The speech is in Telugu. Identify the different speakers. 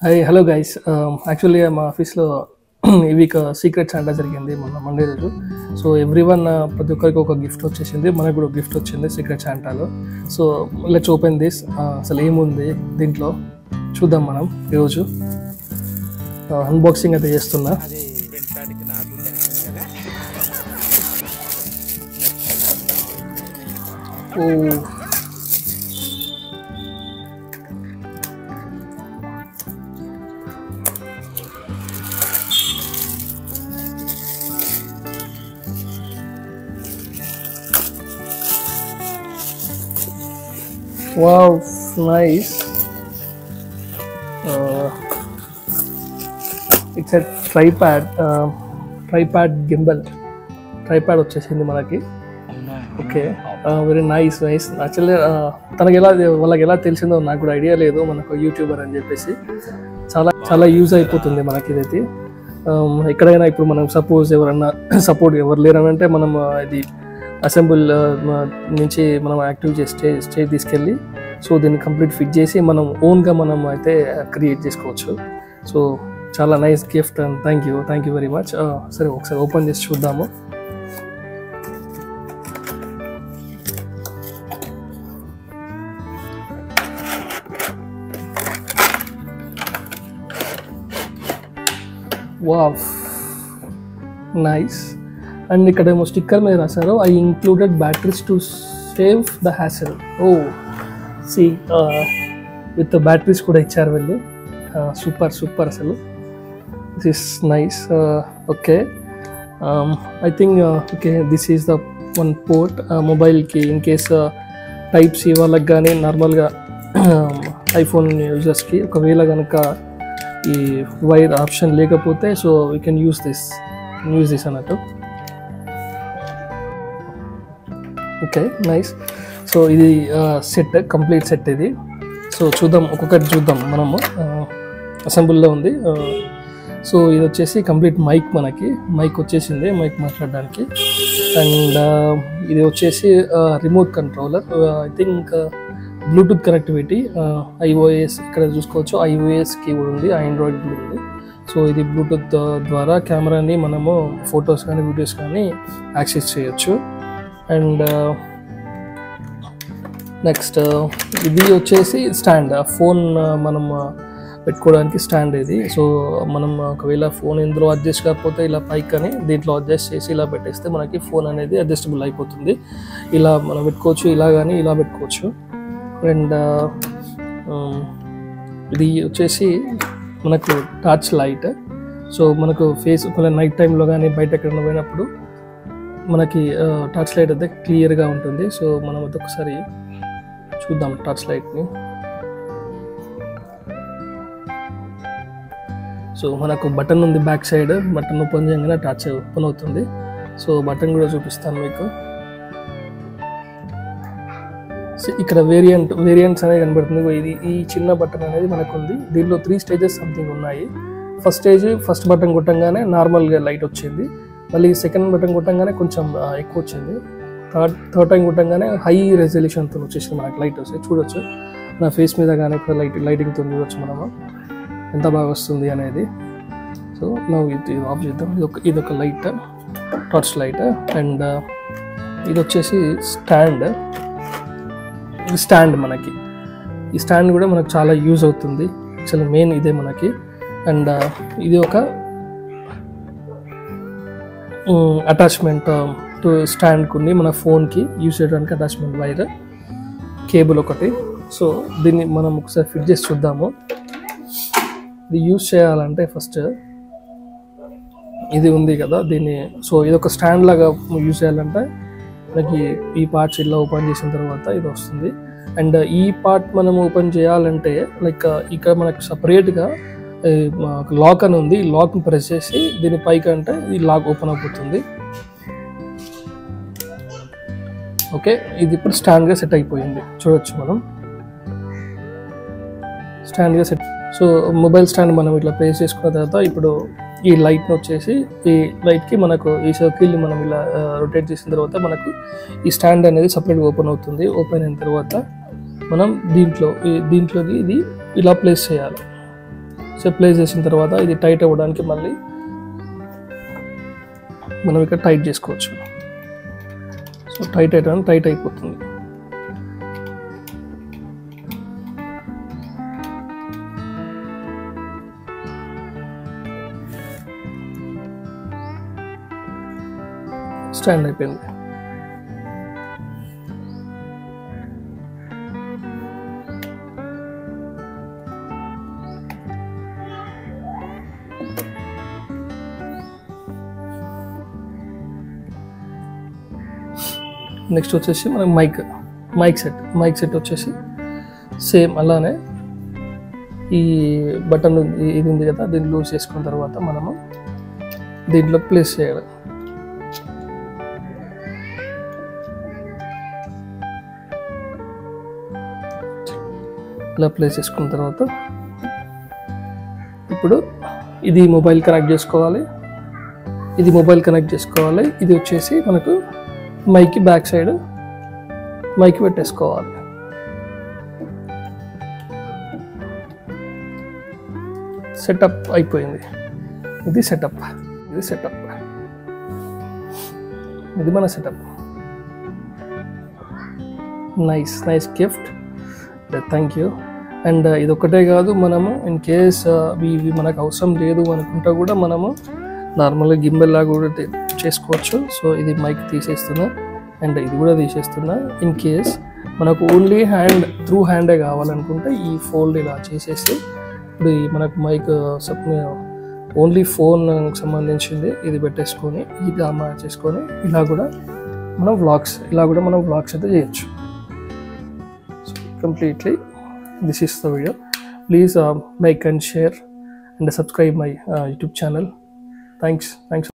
Speaker 1: Hi, hello guys. Actually, my office lo ఈ వీక్ సీక్రెట్ శాంటా జరిగింది మొన్న మండే రోజు. సో ఎవ్రీవన్ ప్రతి ఒక్కరికి ఒక గిఫ్ట్ వచ్చేసింది, మనకు కూడా గిఫ్ట్ వచ్చింది సీక్రెట్ శాంటాలో. So let's open this. అసలు ఏముంది దీంట్లో చూద్దాం మనం ఈరోజు. అన్బాక్సింగ్ అయితే చేస్తున్నా. ఓ wow, nice. It's a tripod gimbal. Tripod వచ్చేసింది మనకి. Okay, very nice. యాక్చువల్లీ తనకి వాళ్ళకి ఎలా తెలిసిందో నాకు కూడా ఐడియా లేదు, మనకు యూట్యూబర్ అని చెప్పేసి. చాలా యూజ్ అయిపోతుంది మనకి ఇదైతే. ఎక్కడైనా ఇప్పుడు మనం సపోజ్ ఎవరన్నా సపోర్ట్ ఎవరు లేరనంటే మనం ఇది అసెంబుల్ నుంచి మనం యాక్టివ్ చేసి స్టేజ్ తీసుకెళ్ళి సో దీన్ని కంప్లీట్ ఫిట్ చేసి మనం ఓన్గా మనం అయితే క్రియేట్ చేసుకోవచ్చు. సో చాలా nice gift and thank you very much. సరే ఒకసారి ఓపెన్ చేసి చూద్దాము. Wow, nice. అండ్ ఇక్కడ ఏమో స్టిక్కర్ మీద రాశారు, I included batteries to save the hassle. Oh see, with batteries కూడా ఇచ్చారు వీళ్ళు. సూపర్ అసలు. This is nice. Okay, I think okay this is the one port మొబైల్కి. ఇన్ కేస్ టైప్ సి వాళ్ళకి కానీ నార్మల్గా ఐఫోన్ యూజర్స్కి ఒకవేళ కనుక ఈ వైర్ ఆప్షన్ లేకపోతే so we can use this అన్నట్టు. Okay, nice. సో ఇది సెట్, కంప్లీట్ సెట్ ఇది. సో చూద్దాం, ఒక్కొక్కటి చూద్దాం మనము. అసెంబుల్లో ఉంది. సో ఇది వచ్చేసి కంప్లీట్ మైక్ వచ్చేసింది, మైక్ మాట్లాడడానికి. అండ్ ఇది వచ్చేసి remote controller. I think Bluetooth connectivity. iOS ఇక్కడ చూసుకోవచ్చు, iOSకి కూడా ఉంది, ఆండ్రాయిడ్ కూడా ఉంది. సో ఇది బ్లూటూత్ ద్వారా కెమెరాని మనము ఫొటోస్ కానీ వీడియోస్ కానీ యాక్సెస్ చేయొచ్చు. అండ్ నెక్స్ట్ ఇది వచ్చేసి స్టాండ్, ఫోన్ మనం పెట్టుకోవడానికి స్టాండ్ ఇది. సో మనం ఒకవేళ ఫోన్ ఇందులో అడ్జస్ట్ కాకపోతే ఇలా పైకి అని దీంట్లో అడ్జస్ట్ చేసి ఇలా పెట్టేస్తే మనకి ఫోన్ అనేది అడ్జస్టబుల్ అయిపోతుంది. ఇలా మనం పెట్టుకోవచ్చు, ఇలా కానీ ఇలా పెట్టుకోవచ్చు. అండ్ ఇది వచ్చేసి మనకు టార్చ్ లైట్. సో మనకు ఫేస్ ఒకవేళ నైట్ టైంలో కానీ బయట ఎక్కడైనా పోయినప్పుడు మనకి టార్చ్ లైట్ అయితే క్లియర్గా ఉంటుంది. సో మనం అయితే ఒకసారి చూద్దాం టార్చ్ లైట్ని. సో మనకు బటన్ ఉంది బ్యాక్ సైడ్, బటన్ ఓపెన్ చేయగానే టార్చ్ ఓపెన్ అవుతుంది. సో బటన్ కూడా చూపిస్తాను మీకు. ఇక్కడ వేరియంట్స్ అనేది కనబడుతుంది. ఈ చిన్న బటన్ అనేది మనకు ఉంది. దీనిలో 3 స్టేజెస్ సంథింగ్ ఉన్నాయి. ఫస్ట్ బటన్ కొట్టంగానే నార్మల్గా లైట్ వచ్చింది. మళ్ళీ సెకండ్ బటన్ కొట్టంగానే కొంచెం ఎక్కువ వచ్చింది. థర్డ్ టైం కొట్టంగానే హై రెజల్యూషన్తో వచ్చేసింది మనకి లైట్ వస్తాయి. చూడొచ్చు నా ఫేస్ మీద కానీ లైటింగ్తో చూడొచ్చు మనము ఎంత బాగా వస్తుంది అనేది. సో ఇది ఆఫ్ చేద్దాం. ఇదొక లైట్, టార్చ్ లైట్. అండ్ ఇది వచ్చేసి స్టాండ్ మనకి. ఈ స్టాండ్ కూడా మనకు చాలా యూజ్ అవుతుంది. యాక్చువల్లీ మెయిన్ ఇదే మనకి. అండ్ ఇది ఒక అటాచ్మెంట్ టు స్టాండ్కి ఉంది, మన ఫోన్కి యూజ్ చేయడానికి అటాచ్మెంట్ వైర్, కేబుల్ ఒకటి. సో దీన్ని మనం ఒకసారి ఫిట్ చేసి చూద్దాము. ఇది యూజ్ చేయాలంటే ఫస్ట్ ఇది ఉంది కదా దీన్ని. సో ఇది ఒక స్టాండ్ లాగా యూజ్ చేయాలంటే మనకి ఈ పార్ట్స్ ఇలా ఓపెన్ చేసిన తర్వాత ఇది వస్తుంది. అండ్ ఈ పార్ట్ మనం ఓపెన్ చేయాలంటే లైక్ ఇక్కడ మనకు సపరేట్గా లాక్ అని ఉంది. ఈ లాక్ని ప్రెస్ చేసి దీని పైకి అంటే ఈ లాక్ ఓపెన్ అయిపోతుంది. ఓకే, ఇది ఇప్పుడు స్టాండ్గా సెట్ అయిపోయింది. చూడొచ్చు మనం స్టాండ్గా సెట్. సో మొబైల్ స్టాండ్ మనం ఇట్లా ప్లేస్ చేసుకున్న తర్వాత ఇప్పుడు ఈ లైట్ని వచ్చేసి ఈ లైట్కి మనకు ఈ సర్కిల్ని మనం ఇలా రొటేట్ చేసిన తర్వాత మనకు ఈ స్టాండ్ అనేది సపరేట్గా ఓపెన్ అవుతుంది. ఓపెన్ అయిన తర్వాత మనం దీంట్లోకి ఇది ఇలా ప్లేస్ చేయాలి. సో ప్లేస్ చేసిన తర్వాత ఇది టైట్ అవ్వడానికి మళ్ళీ మనం ఇక్కడ టైట్ చేసుకోవచ్చు. సో టైట్ అయిపోతుంది. స్టాండ్ అయిపోయింది. నెక్స్ట్ వచ్చేసి మనకి మైక్ సెట్ వచ్చేసి సేమ్ అలానే ఈ బటన్ ఇది ఉంది కదా, దీన్ని లూజ్ చేసుకున్న తర్వాత మనము దీంట్లో ప్లేస్ చేయాలి. ఇలా ప్లేస్ చేసుకున్న తర్వాత ఇప్పుడు ఇది మొబైల్ కనెక్ట్ చేసుకోవాలి. ఇది వచ్చేసి మనకు మైక్కి బ్యాక్ సైడ్ మైక్ పెట్టేసుకోవాలి. సెటప్ అయిపోయింది. ఇది మన setup. Nice gift, thank you. And ఇది ఒక్కటే కాదు, మనము ఇన్ కేస్ ఇవి మనకు అవసరం లేదు అనుకుంటా కూడా మనము నార్మల్గా గింబెల్ లాగా కూడా చేసుకోవచ్చు. సో ఇది మైక్ తీసేస్తున్నా అండ్ ఇది కూడా తీసేస్తున్నా. ఇన్ కేస్ మనకు ఓన్లీ త్రూ హ్యాండే కావాలనుకుంటే ఈ ఫోల్డ్ ఇలా చేసేసి ఇప్పుడు మనకు మైక్ ఓన్లీ ఫోన్ సంబంధించింది ఇది పెట్టేసుకొని ఇలా మార్చేసుకొని ఇలా కూడా మనం వ్లాగ్స్ అయితే చేయొచ్చు. So completely this is the video. Please like and share and subscribe my YouTube channel. Thanks.